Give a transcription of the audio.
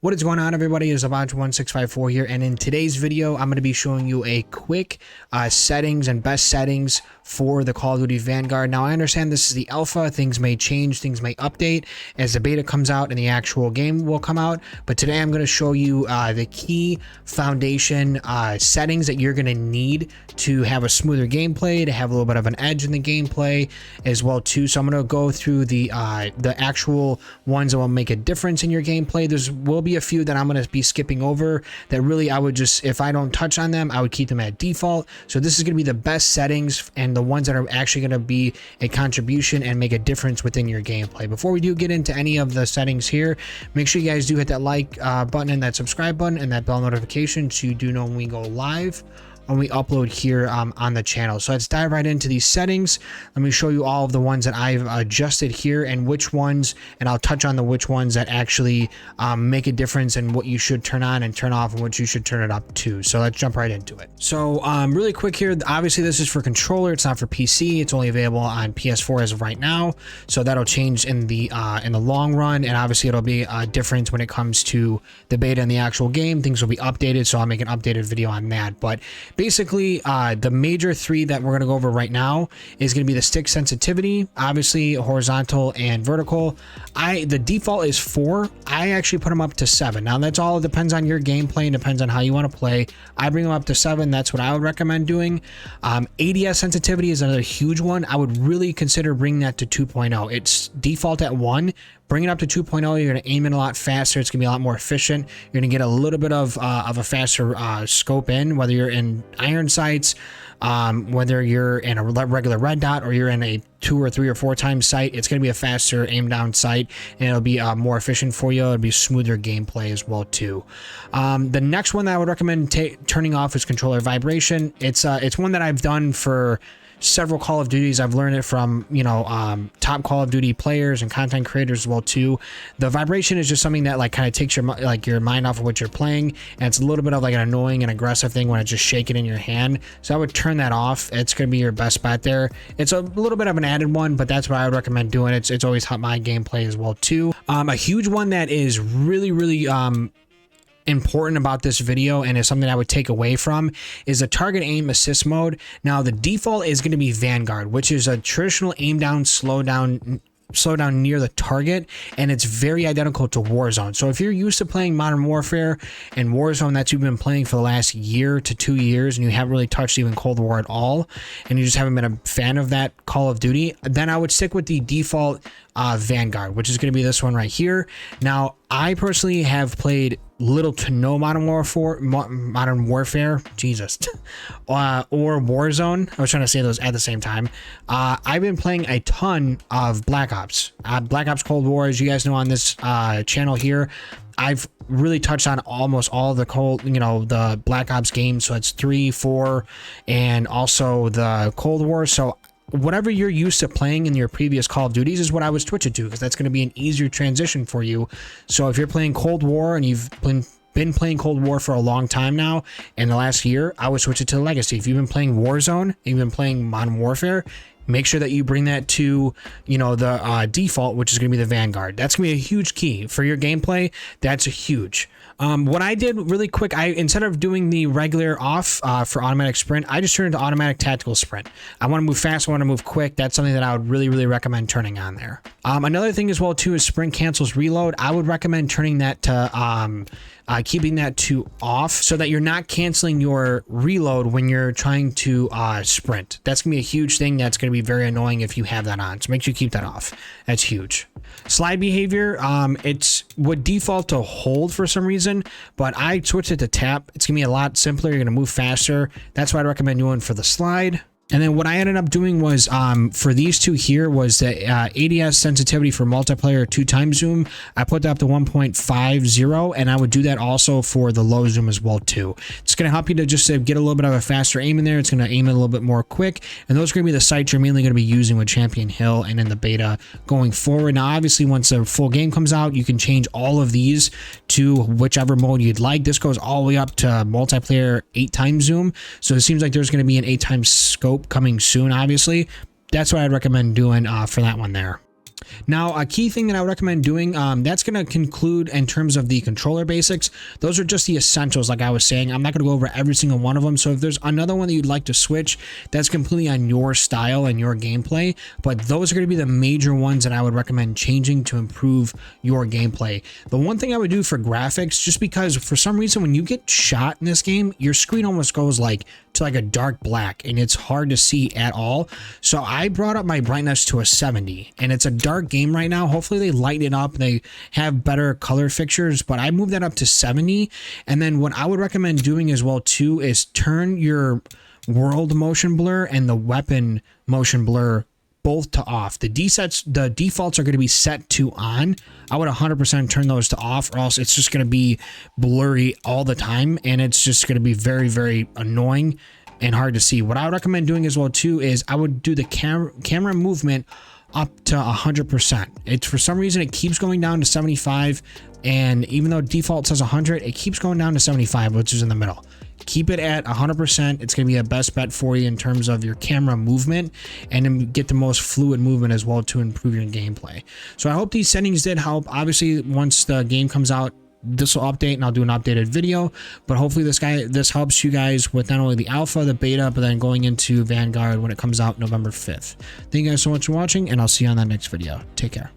What is going on, everybody? It's Avante1654 here, and in today's video I'm going to be showing you a quick settings and best settings for the Call of Duty Vanguard. Now I understand this is the alpha, things may change, things may update as the beta comes out and the actual game will come out, but today I'm going to show you the key foundation settings that you're going to need to have a smoother gameplay, to have a little bit of an edge in the gameplay as well too. So I'm going to go through the actual ones that will make a difference in your gameplay. There will be a few that I'm going to be skipping over that really I would just, if I don't touch on them, I would keep them at default. So this is going to be the best settings and the ones that are actually going to be a contribution and make a difference within your gameplay. Before we do get into any of the settings here, make sure you guys do hit that like button and that subscribe button and that bell notification so you do know when we go live, when we upload here on the channel. So let's dive right into these settings. Let me show you all of the ones that I've adjusted here and which ones, and I'll touch on the which ones that actually make a difference and what you should turn on and turn off and what you should turn it up to. So let's jump right into it. So really quick here, obviously this is for controller, it's not for PC. It's only available on PS4 as of right now. So that'll change in the long run, and obviously it'll be a difference when it comes to the beta and the actual game. Things will be updated, so I'll make an updated video on that. But basically, the major three that we're going to go over right now is going to be the stick sensitivity, obviously horizontal and vertical. The default is 4. I actually put them up to 7. Now that's all, it depends on your gameplay and depends on how you want to play. I bring them up to 7. That's what I would recommend doing. ADS sensitivity is another huge one. I would really consider bringing that to 2.0. It's default at 1. Bring it up to 2.0, you're going to aim in a lot faster. It's going to be a lot more efficient. You're going to get a little bit of a faster scope in, whether you're in iron sights, whether you're in a regular red dot, or you're in a 2 or 3 or 4 times sight. It's going to be a faster aim down sight, and it'll be more efficient for you. It'll be smoother gameplay as well too. The next one that I would recommend turning off is controller vibration. It's one that I've done for several Call of Duties. I've learned it from, top Call of Duty players and content creators as well too. The vibration is just something that kind of takes your mind off of what you're playing, and it's a little bit of an annoying and aggressive thing when it's just shaking in your hand. So I would turn that off. It's going to be your best bet there. It's a little bit of an added one, but that's what I would recommend doing. It's always helped my gameplay as well too. A huge one that is really important about this video and is something I would take away from is the target aim assist mode. Now the default is going to be Vanguard, which is a traditional aim down, slow down near the target, and it's very identical to Warzone. So if you're used to playing Modern Warfare and Warzone that you've been playing for the last year to 2 years, and you haven't really touched even Cold War at all, and you just haven't been a fan of that Call of Duty, then I would stick with the default Vanguard, which is going to be this one right here. Now I personally have played little to no Modern Warfare, Jesus, or Warzone. I was trying to say those at the same time. I've been playing a ton of Black Ops. Black Ops Cold War, as you guys know on this channel here, I've really touched on almost all the the Black Ops games. So it's 3, 4, and also the Cold War. So whatever you're used to playing in your previous Call of Duties is what I would switch it to, because that's going to be an easier transition for you. So if you're playing Cold War and you've been playing Cold War for a long time now, in the last year, I would switch it to Legacy. If you've been playing Warzone, you've been playing Modern Warfare, make sure that you bring that to, the default, which is going to be the Vanguard. That's going to be a huge key for your gameplay. That's huge. What I did really quick, instead of doing the regular off for automatic sprint, I just turned it to automatic tactical sprint. I want to move fast, I want to move quick. That's something that I would really recommend turning on there. Another thing as well too is sprint cancels reload. I would recommend turning that to keeping that to off, so that you're not canceling your reload when you're trying to sprint. That's gonna be a huge thing. That's gonna be very annoying if you have that on. So make sure you keep that off. That's huge. Slide behavior, it's would default to hold for some reason, but I switched it to tap. It's gonna be a lot simpler. You're gonna move faster. That's what I recommend doing for the slide. And then what I ended up doing was, for these two here, was the ADS sensitivity for multiplayer 2x zoom. I put that up to 1.50, and I would do that also for the low zoom as well too. It's going to help you to just get a little bit of a faster aim in there. It's going to aim it a little bit more quick, and those are going to be the sights you're mainly going to be using with Champion Hill and in the beta going forward. Now obviously once the full game comes out, you can change all of these to whichever mode you'd like. This goes all the way up to multiplayer 8x zoom, so it seems like there's going to be an 8x scope coming soon. Obviously, that's what I'd recommend doing for that one there. Now, a key thing that I would recommend doing, that's going to conclude in terms of the controller basics. Those are just the essentials, like I was saying. I'm not going to go over every single one of them. So if there's another one that you'd like to switch, that's completely on your style and your gameplay. But those are going to be the major ones that I would recommend changing to improve your gameplay. The one thing I would do for graphics, just because for some reason when you get shot in this game, your screen almost goes to a dark black and it's hard to see at all. So I brought up my brightness to a 70, and it's a dark game right now. Hopefully they lighten it up, they have better color fixtures, but I moved that up to 70. And then what I would recommend doing as well too is turn your world motion blur and the weapon motion blur both to off. The defaults are going to be set to on. I would 100% turn those to off, or else it's just going to be blurry all the time, and it's just going to be very, very annoying and hard to see. What I would recommend doing as well too is I would do the camera movement up to 100%. It's for some reason it keeps going down to 75, and even though default says 100, it keeps going down to 75, which is in the middle. Keep it at 100%. It's going to be a best bet for you in terms of your camera movement, and then get the most fluid movement as well to improve your gameplay. So I hope these settings did help. Obviously, once the game comes out, this will update and I'll do an updated video, but hopefully this helps you guys with not only the alpha, the beta, but then going into Vanguard when it comes out November 5th. Thank you guys so much for watching, and I'll see you on that next video. Take care.